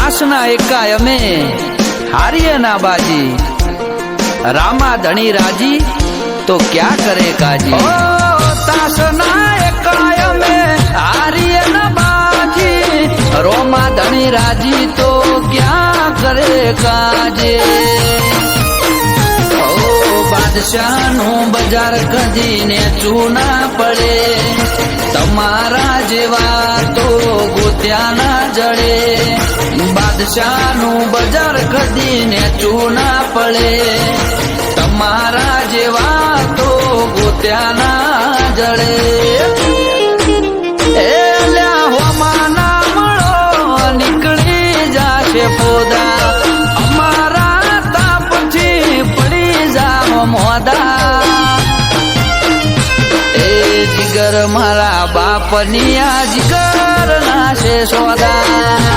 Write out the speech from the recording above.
તાસના એકાય અમે હારીએ ના બાજી, રામા ધણી રાજી તો ક્યાં કરે કાજી। તાસના એકાય અમે હારીએ ના બાજી, રોમા ધણી રાજી તો ક્યાં કરે કાજી। બાદશાહનું બજાર કદીને ચૂના પડે, તમારા જેવા તો ગોત્યા ના જડે। બાદશાહનું બજાર કદીને ચૂના પડે, તમારા જેવા તો ગોત્યા ના જડે। એ લ્યા હોમાં ના મળો નીકળી જાશે પોદા, અમારા તાપથી પડી જાવ મોદા। એ જીગર મારા બાપની આ જીગર નાશે સોદા।